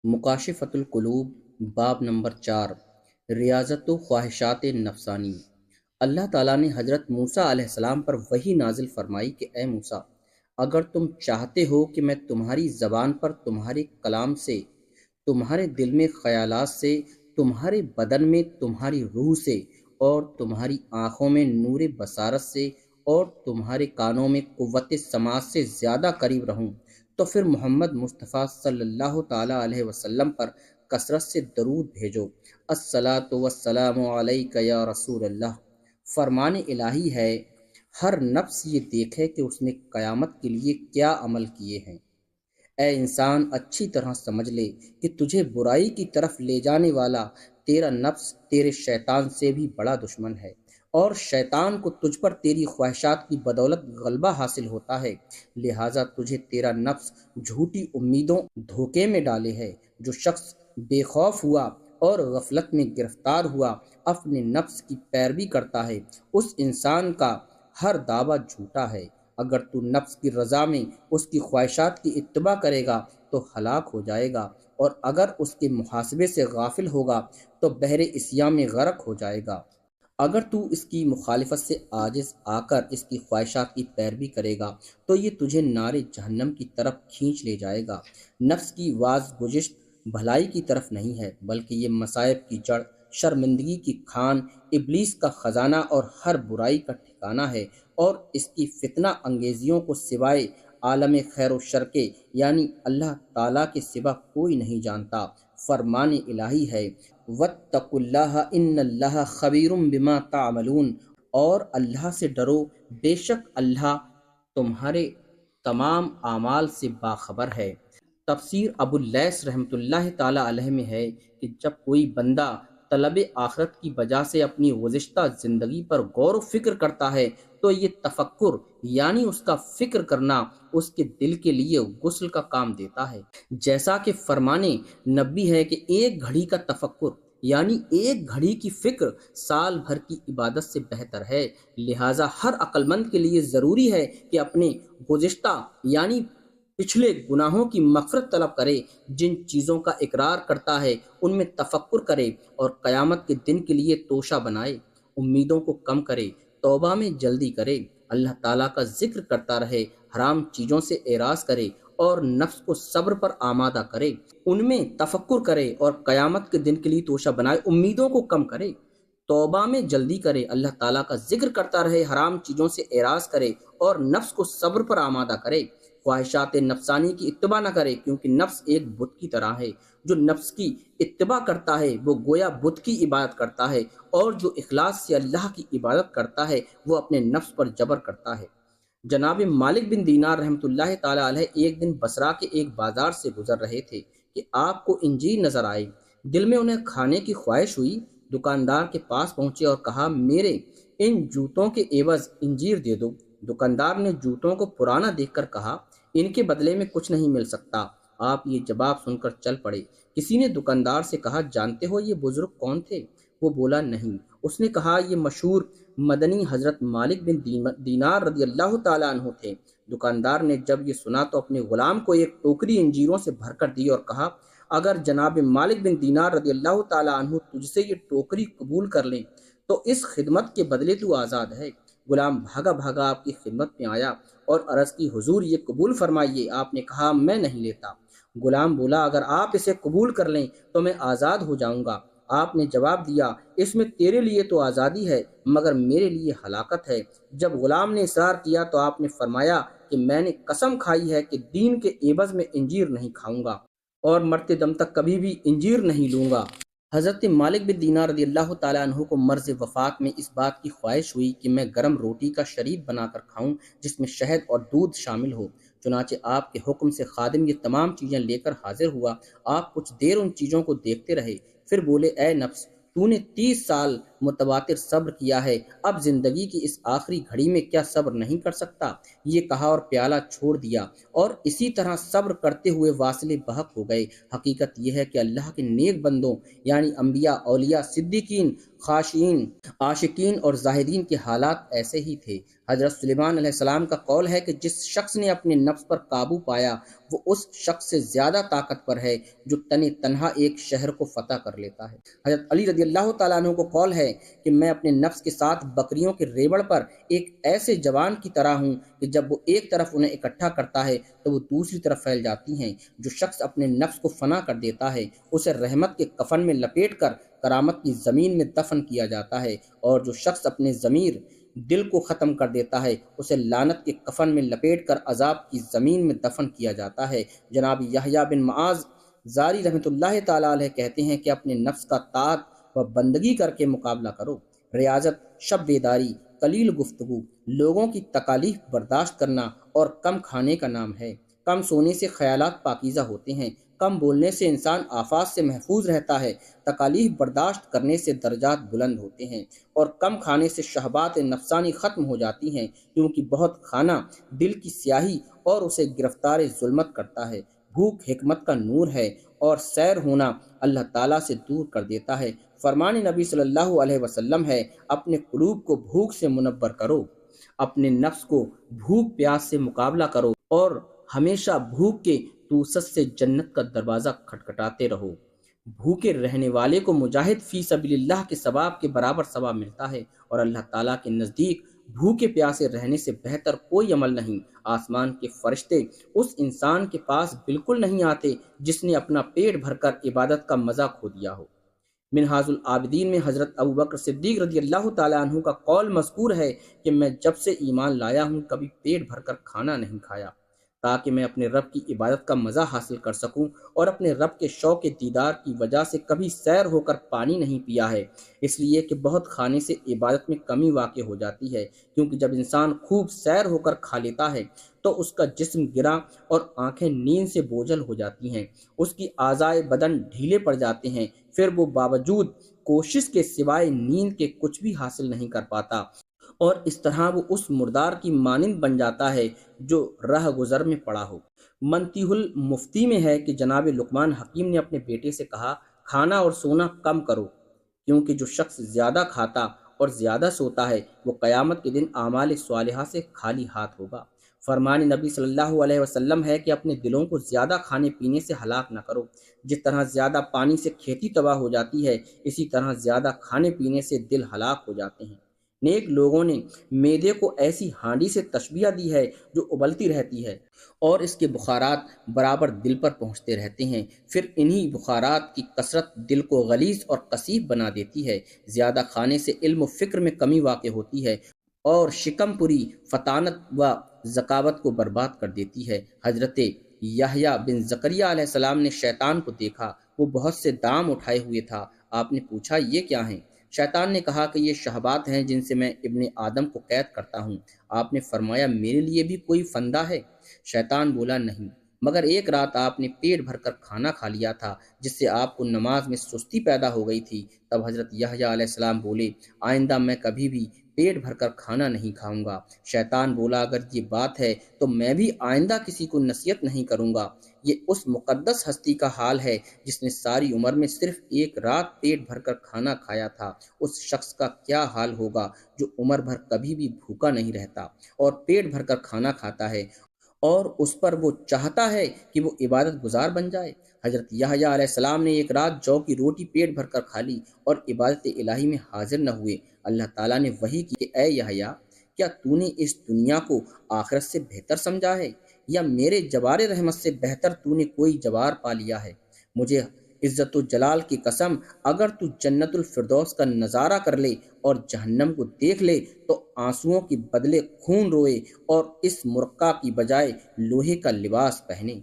مکاشفۃ القلوب باب نمبر 4 ریاضت و خواہشات نفسانی۔ اللہ تعالیٰ نے حضرت موسیٰ علیہ السلام پر وحی نازل فرمائی کہ اے موسیٰ، اگر تم چاہتے ہو کہ میں تمہاری زبان پر تمہارے کلام سے، تمہارے دل میں خیالات سے، تمہارے بدن میں تمہاری روح سے، اور تمہاری آنکھوں میں نور بصارت سے، اور تمہارے کانوں میں قوت سماعت سے زیادہ قریب رہوں، تو پھر محمد مصطفیٰ صلی اللہ تعالیٰ علیہ وسلم پر کثرت سے درود بھیجو۔ الصلاۃ والسلام علیک یا رسول اللہ۔ فرمان الہی ہے، ہر نفس یہ دیکھے کہ اس نے قیامت کے لیے کیا عمل کیے ہیں۔ اے انسان، اچھی طرح سمجھ لے کہ تجھے برائی کی طرف لے جانے والا تیرا نفس تیرے شیطان سے بھی بڑا دشمن ہے، اور شیطان کو تجھ پر تیری خواہشات کی بدولت غلبہ حاصل ہوتا ہے، لہٰذا تجھے تیرا نفس جھوٹی امیدوں دھوکے میں ڈالے ہے۔ جو شخص بے خوف ہوا اور غفلت میں گرفتار ہوا اپنے نفس کی پیروی کرتا ہے، اس انسان کا ہر دعویٰ جھوٹا ہے۔ اگر تو نفس کی رضا میں اس کی خواہشات کی اتباع کرے گا تو ہلاک ہو جائے گا، اور اگر اس کے محاسبے سے غافل ہوگا تو بحر عصیاں میں غرق ہو جائے گا۔ اگر تو اس کی مخالفت سے عاجز آ کر اس کی خواہشات کی پیروی کرے گا تو یہ تجھے نار جہنم کی طرف کھینچ لے جائے گا۔ نفس کی واز گزشت بھلائی کی طرف نہیں ہے، بلکہ یہ مصائب کی جڑ، شرمندگی کی کھان، ابلیس کا خزانہ اور ہر برائی کا ٹھکانہ ہے، اور اس کی فتنہ انگیزیوں کو سوائے عالم خیر و شر کے یعنی اللہ تعالیٰ کے سوا کوئی نہیں جانتا۔ فرمان الہی ہے، واتقوا اللہ ان اللہ خبیر بما تعملون، اور اللہ سے ڈرو، بے شک اللہ تمہارے تمام اعمال سے باخبر ہے۔ تفسیر ابو اللیث رحمۃ اللہ تعالیٰ علیہ میں ہے کہ جب کوئی بندہ طلب آخرت کی وجہ سے اپنی گزشتہ زندگی پر غور و فکر کرتا ہے تو یہ تفکر یعنی اس کا فکر کرنا اس کے دل کے لیے غسل کا کام دیتا ہے، جیسا کہ فرمان نبی ہے کہ ایک گھڑی کا تفکر یعنی ایک گھڑی کی فکر سال بھر کی عبادت سے بہتر ہے۔ لہٰذا ہر عقل مند کے لیے ضروری ہے کہ اپنے گزشتہ یعنی پچھلے گناہوں کی مغفرت طلب کرے، جن چیزوں کا اقرار کرتا ہے ان میں تفکر کرے، اور قیامت کے دن کے لیے توشہ بنائے، امیدوں کو کم کرے، توبہ میں جلدی کرے، اللہ تعالیٰ کا ذکر کرتا رہے، حرام چیزوں سے اعراض کرے، اور نفس کو صبر پر آمادہ کرے، ان میں تفکر کرے، اور قیامت کے دن کے لیے توشہ بنائے، امیدوں کو کم کرے، توبہ میں جلدی کرے، اللہ تعالیٰ کا ذکر کرتا رہے، حرام چیزوں سے اعراض کرے، اور نفس کو صبر پر آمادہ کرے، خواہشات نفسانی کی اتباع نہ کرے، کیونکہ نفس ایک بت کی طرح ہے۔ جو نفس کی اتباع کرتا ہے وہ گویا بت کی عبادت کرتا ہے، اور جو اخلاص سے اللہ کی عبادت کرتا ہے وہ اپنے نفس پر جبر کرتا ہے۔ جناب مالک بن دینار رحمۃ اللہ تعالیٰ علیہ ایک دن بصرہ کے ایک بازار سے گزر رہے تھے کہ آپ کو انجیر نظر آئی۔ دل میں انہیں کھانے کی خواہش ہوئی، دکاندار کے پاس پہنچے اور کہا، میرے ان جوتوں کے عوض انجیر دے دو۔ دکاندار نے جوتوں کو پرانا دیکھ کر کہا، ان کے بدلے میں کچھ نہیں مل سکتا۔ آپ یہ جواب سن کر چل پڑے۔ کسی نے دکاندار سے کہا، جانتے ہو یہ بزرگ کون تھے؟ وہ بولا، نہیں۔ اس نے کہا، یہ مشہور مدنی حضرت مالک بن دینار رضی اللہ تعالیٰ عنہ تھے۔ دکاندار نے جب یہ سنا تو اپنے غلام کو ایک ٹوکری انجیروں سے بھر کر دی اور کہا، اگر جناب مالک بن دینار رضی اللہ تعالیٰ عنہ تجھ سے یہ ٹوکری قبول کر لیں تو اس خدمت کے بدلے تو آزاد ہے۔ غلام بھاگا بھاگا آپ کی خدمت میں آیا اور عرض کی، حضور یہ قبول فرمائیے۔ آپ نے کہا، میں نہیں لیتا۔ غلام بولا، اگر آپ اسے قبول کر لیں تو میں آزاد ہو جاؤں گا۔ آپ نے جواب دیا، اس میں تیرے لیے تو آزادی ہے مگر میرے لیے ہلاکت ہے۔ جب غلام نے اصرار کیا تو آپ نے فرمایا کہ میں نے قسم کھائی ہے کہ دین کے عوض میں انجیر نہیں کھاؤں گا اور مرتے دم تک کبھی بھی انجیر نہیں لوں گا۔ حضرت مالک بن دینار رضی اللہ تعالیٰ عنہ کو مرض وفات میں اس بات کی خواہش ہوئی کہ میں گرم روٹی کا شریب بنا کر کھاؤں جس میں شہد اور دودھ شامل ہو۔ چنانچہ آپ کے حکم سے خادم یہ تمام چیزیں لے کر حاضر ہوا۔ آپ کچھ دیر ان چیزوں کو دیکھتے رہے، پھر بولے، اے نفس، تو نے 30 سال متواتر صبر کیا ہے، اب زندگی کی اس آخری گھڑی میں کیا صبر نہیں کر سکتا؟ یہ کہا اور پیالہ چھوڑ دیا، اور اسی طرح صبر کرتے ہوئے واصلے بحق ہو گئے۔ حقیقت یہ ہے کہ اللہ کے نیک بندوں یعنی انبیاء، اولیاء، صدیقین، خاشعین، عاشقین اور زاہدین کے حالات ایسے ہی تھے۔ حضرت سلیمان علیہ السلام کا قول ہے کہ جس شخص نے اپنے نفس پر قابو پایا وہ اس شخص سے زیادہ طاقتور ہے جو تنہا ایک شہر کو فتح کر لیتا ہے۔ حضرت علی رضی اللہ تعالیٰ عنہ کو قول ہے کہ میں اپنے نفس کے ساتھ بکریوں کے ریوڑ پر ایک ایسے جوان کی طرح ہوں کہ جب وہ ایک طرف انہیں اکٹھا کرتا ہے تو وہ دوسری طرف پھیل جاتی ہیں۔ جو شخص اپنے نفس کو فنا کر دیتا ہے اسے رحمت کے کفن میں لپیٹ کر کرامت کی زمین میں دفن کیا جاتا ہے، اور جو شخص اپنے ضمیر دل کو ختم کر دیتا ہے اسے لعنت کے کفن میں لپیٹ کر عذاب کی زمین میں دفن کیا جاتا ہے۔ جناب یحییٰ بن معاذ زاری رحمۃ اللہ تعالیٰ علیہ کہتے ہیں کہ اپنے نفس کا طاعت و بندگی کر کے مقابلہ کرو۔ ریاضت، شب بیداری، قلیل گفتگو، لوگوں کی تکالیف برداشت کرنا اور کم کھانے کا نام ہے۔ کم سونے سے خیالات پاکیزہ ہوتے ہیں، کم بولنے سے انسان آفات سے محفوظ رہتا ہے، تکالیف برداشت کرنے سے درجات بلند ہوتے ہیں، اور کم کھانے سے شہوات نفسانی ختم ہو جاتی ہیں، کیونکہ بہت کھانا دل کی سیاہی اور اسے گرفتار ظلمت کرتا ہے۔ بھوک حکمت کا نور ہے اور سیر ہونا اللہ تعالیٰ سے دور کر دیتا ہے۔ فرمان نبی صلی اللہ علیہ وسلم ہے، اپنے قلوب کو بھوک سے منور کرو، اپنے نفس کو بھوک پیاس سے مقابلہ کرو، اور ہمیشہ بھوک کے توسط سے جنت کا دروازہ کھٹکھٹاتے رہو۔ بھوکے رہنے والے کو مجاہد فی سبیل اللہ کے ثواب کے برابر ثواب ملتا ہے، اور اللہ تعالیٰ کے نزدیک بھوکے پیاسے رہنے سے بہتر کوئی عمل نہیں۔ آسمان کے فرشتے اس انسان کے پاس بالکل نہیں آتے جس نے اپنا پیٹ بھر کر عبادت کا مزہ کھو دیا ہو۔ منہاج العابدین میں حضرت ابوبکر صدیق رضی اللہ تعالیٰ عنہ کا قول مذکور ہے کہ میں جب سے ایمان لایا ہوں کبھی پیٹ بھر کر کھانا نہیں کھایا، تاکہ میں اپنے رب کی عبادت کا مزہ حاصل کر سکوں، اور اپنے رب کے شوق دیدار کی وجہ سے کبھی سیر ہو کر پانی نہیں پیا ہے، اس لیے کہ بہت کھانے سے عبادت میں کمی واقع ہو جاتی ہے، کیونکہ جب انسان خوب سیر ہو کر کھا لیتا ہے تو اس کا جسم گرا اور آنکھیں نیند سے بوجھل ہو جاتی ہیں، اس کی اعضائے بدن ڈھیلے پڑ جاتے ہیں، پھر وہ باوجود کوشش کے سوائے نیند کے کچھ بھی حاصل نہیں کر پاتا، اور اس طرح وہ اس مردار کی مانند بن جاتا ہے جو رہ گزر میں پڑا ہو۔ منتیح المفتی میں ہے کہ جناب لقمان حکیم نے اپنے بیٹے سے کہا، کھانا اور سونا کم کرو، کیونکہ جو شخص زیادہ کھاتا اور زیادہ سوتا ہے وہ قیامت کے دن اعمال صالحہ سے خالی ہاتھ ہوگا۔ فرمان نبی صلی اللہ علیہ وسلم ہے کہ اپنے دلوں کو زیادہ کھانے پینے سے ہلاک نہ کرو۔ جس طرح زیادہ پانی سے کھیتی تباہ ہو جاتی ہے، اسی طرح زیادہ کھانے پینے سے دل ہلاک ہو جاتے ہیں۔ نیک لوگوں نے معدے کو ایسی ہانڈی سے تشبیہ دی ہے جو ابلتی رہتی ہے، اور اس کے بخارات برابر دل پر پہنچتے رہتے ہیں، پھر انہی بخارات کی کثرت دل کو غلیظ اور کثیف بنا دیتی ہے۔ زیادہ کھانے سے علم و فکر میں کمی واقع ہوتی ہے، اور شکم پوری فطانت و ذکاوت کو برباد کر دیتی ہے۔ حضرت یحییٰ بن زکریا علیہ السلام نے شیطان کو دیکھا، وہ بہت سے دام اٹھائے ہوئے تھا۔ آپ نے پوچھا، یہ کیا ہیں؟ شیطان نے کہا کہ یہ شہوات ہیں جن سے میں ابن آدم کو قید کرتا ہوں۔ آپ نے فرمایا، میرے لیے بھی کوئی فندہ ہے؟ شیطان بولا، نہیں، مگر ایک رات آپ نے پیٹ بھر کر کھانا کھا لیا تھا جس سے آپ کو نماز میں سستی پیدا ہو گئی تھی۔ تب حضرت یحییٰ علیہ السلام بولے، آئندہ میں کبھی بھی پیٹ بھر کر کھانا نہیں کھاؤں گا۔ شیطان بولا، اگر یہ بات ہے تو میں بھی آئندہ کسی کو نصیحت نہیں کروں گا۔ یہ اس مقدس ہستی کا حال ہے جس نے ساری عمر میں صرف ایک رات پیٹ بھر کر کھانا کھایا تھا۔ اس شخص کا کیا حال ہوگا جو عمر بھر کبھی بھی بھوکا نہیں رہتا اور پیٹ بھر کر کھانا کھاتا ہے، اور اس پر وہ چاہتا ہے کہ وہ عبادت گزار بن جائے۔ حضرت یحییٰ علیہ السلام نے ایک رات جو کی روٹی پیٹ بھر کر کھا لی اور عبادت الہی میں حاضر نہ ہوئے۔ اللہ تعالیٰ نے وحی کی کہ اے یحییٰ، کیا تو نے اس دنیا کو آخرت سے بہتر سمجھا ہے، یا میرے جبار رحمت سے بہتر تو نے کوئی جبار پا لیا ہے؟ مجھے عزت و جلال کی قسم، اگر تو جنت الفردوس کا نظارہ کر لے اور جہنم کو دیکھ لے تو آنسوؤں کے بدلے خون روئے اور اس مرقع کی بجائے لوہے کا لباس پہنے۔